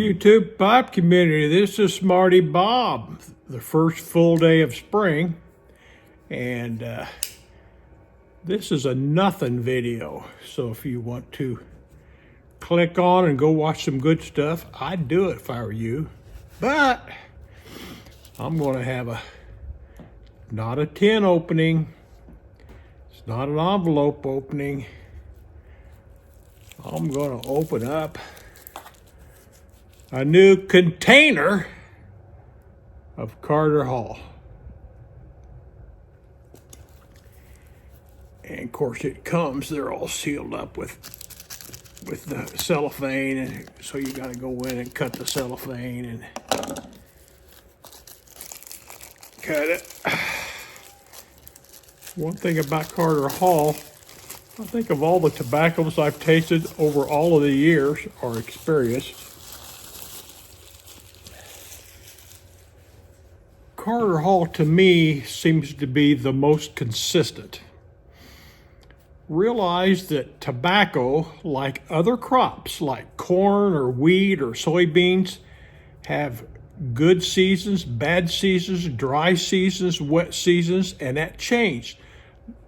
YouTube pipe community, this is Smarty Bob, the first full day of spring, and this is a nothing video. So if you want to click on and go watch some good stuff, I'd do it if I were you. But I'm going to have not a tin opening, it's not an envelope opening. I'm going to open up a new container of Carter Hall. And of course it comes, they're all sealed up with the cellophane, and so you got to go in and cut the cellophane and cut it. One thing about Carter Hall, I think of all the tobaccos I've tasted over all of the years or experienced, Carter Hall to me seems to be the most consistent. Realize that tobacco, like other crops like corn or wheat or soybeans, have good seasons, bad seasons, dry seasons, wet seasons, and that changed.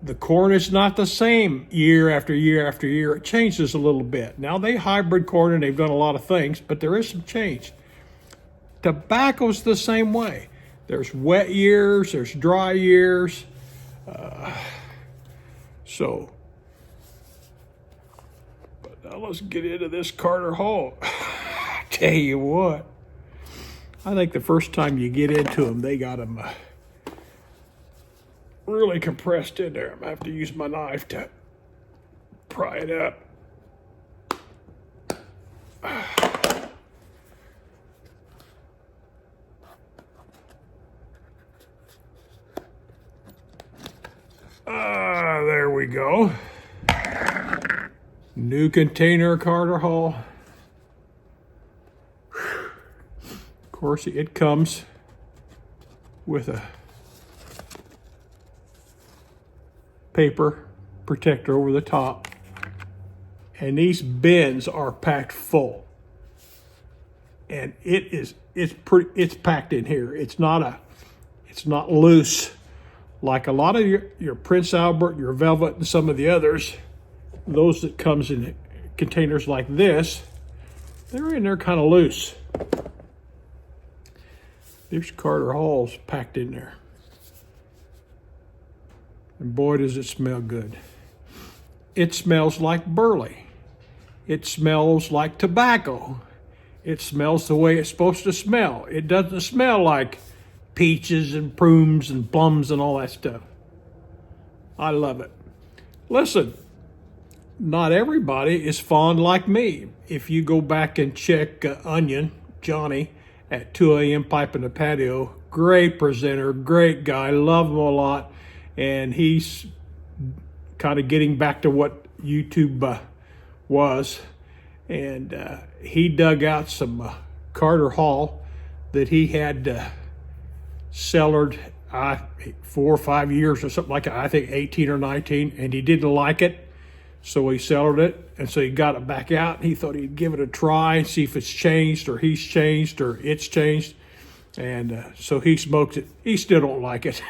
The corn is not the same year after year after year. It changes a little bit. Now they hybrid corn and they've done a lot of things, but there is some change. Tobacco's the same way. There's wet years, there's dry years. But now let's get into this Carter Hall. I tell you what, I think the first time you get into them, they got them really compressed in there. I'm gonna have to use my knife to pry it up. There we go. New container Carter Hall. Of course, it comes with a paper protector over the top, and these bins are packed full. And it's packed in here. It's not loose like a lot of your Prince Albert, your Velvet, and some of the others. Those that comes in containers like this, they're in there kind of loose. There's Carter Hall's packed in there. And boy, does it smell good. It smells like burley. It smells like tobacco. It smells the way it's supposed to smell. It doesn't smell like peaches and prunes and plums and all that stuff. I love it. Listen, not everybody is fond like me. If you go back and check Onion, Johnny, at 2 a.m. Piping the Patio, great presenter, great guy, love him a lot. And he's kind of getting back to what YouTube was. And he dug out some Carter Hall that he had cellared 4 or 5 years or something like that. I think 18 or 19, and he didn't like it. So he cellared it, and so he got it back out, and he thought he'd give it a try and see if it's changed or he's changed or it's changed. And so he smokes it. He still don't like it.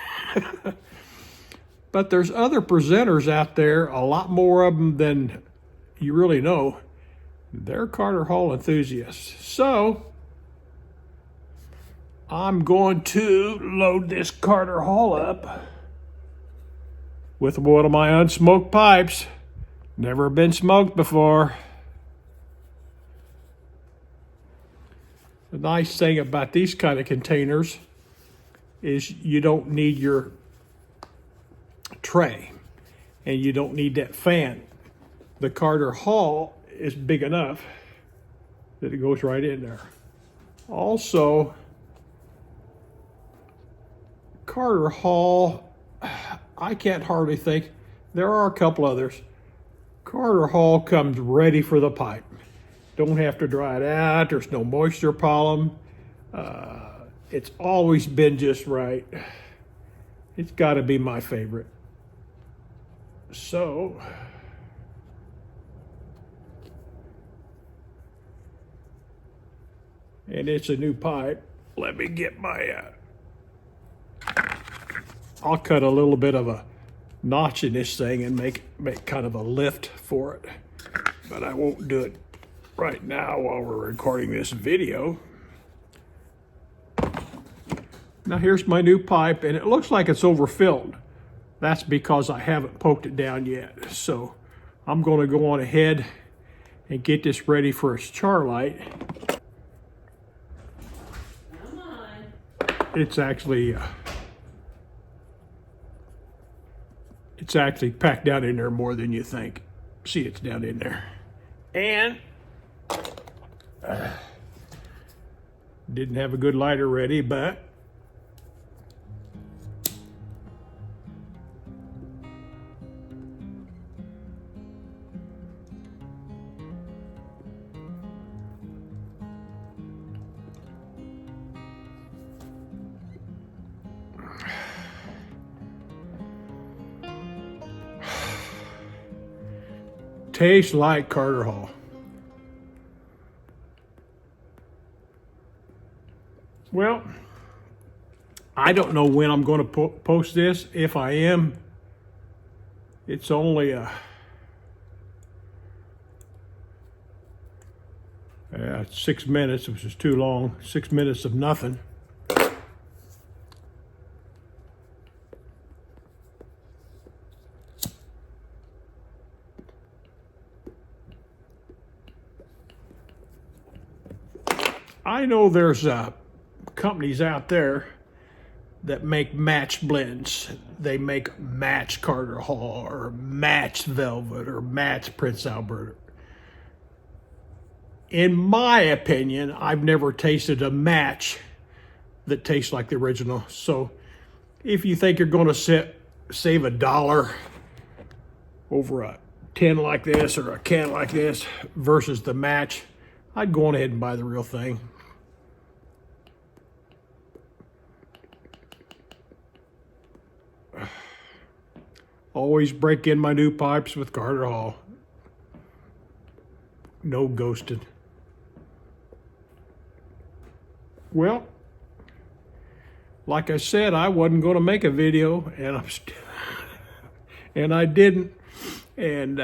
But there's other presenters out there, a lot more of them than you really know. They're Carter Hall enthusiasts. So I'm going to load this Carter Hall up with one of my unsmoked pipes. Never been smoked before. The nice thing about these kind of containers is you don't need your tray and you don't need that fan. The Carter Hall is big enough that it goes right in there. Also, Carter Hall, I can't hardly think, there are a couple others. Carter Hall comes ready for the pipe. Don't have to dry it out. There's no moisture problem. It's always been just right. It's got to be my favorite. So And it's a new pipe. Let me get my, I'll cut a little bit of a notch in this thing and make kind of a lift for it. But I won't do it right now while we're recording this video. Now here's my new pipe, and it looks like it's overfilled. That's because I haven't poked it down yet. So I'm going to go on ahead and get this ready for its char light. Come on. It's actually packed down in there more than you think. See, it's down in there. And didn't have a good lighter ready, but tastes like Carter Hall. Well, I don't know when I'm going to post this. If I am, it's only 6 minutes, which is too long. 6 minutes of nothing. I know there's companies out there that make match blends. They make match Carter Hall or match Velvet or match Prince Albert. In my opinion, I've never tasted a match that tastes like the original. So if you think you're going to save $1 over a tin like this or a can like this versus the match, I'd go on ahead and buy the real thing. Always break in my new pipes with Carter Hall. No ghosted. Well, like I said, I wasn't going to make a video, and I didn't. And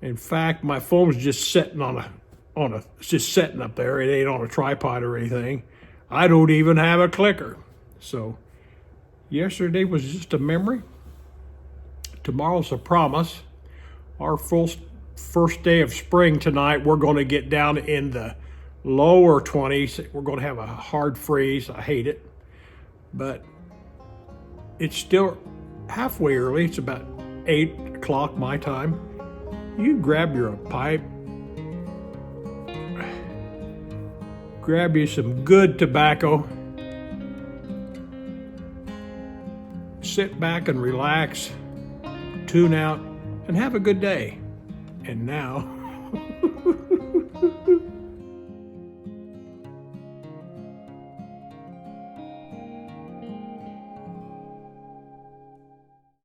in fact, my phone's just sitting it's just sitting up there. It ain't on a tripod or anything. I don't even have a clicker. So yesterday was just a memory. Tomorrow's a promise. Our first day of spring tonight, we're going to get down in the lower 20s. We're going to have a hard freeze. I hate it. But it's still halfway early. It's about 8 o'clock my time. You grab your pipe, grab you some good tobacco, sit back and relax, tune out, and have a good day. And now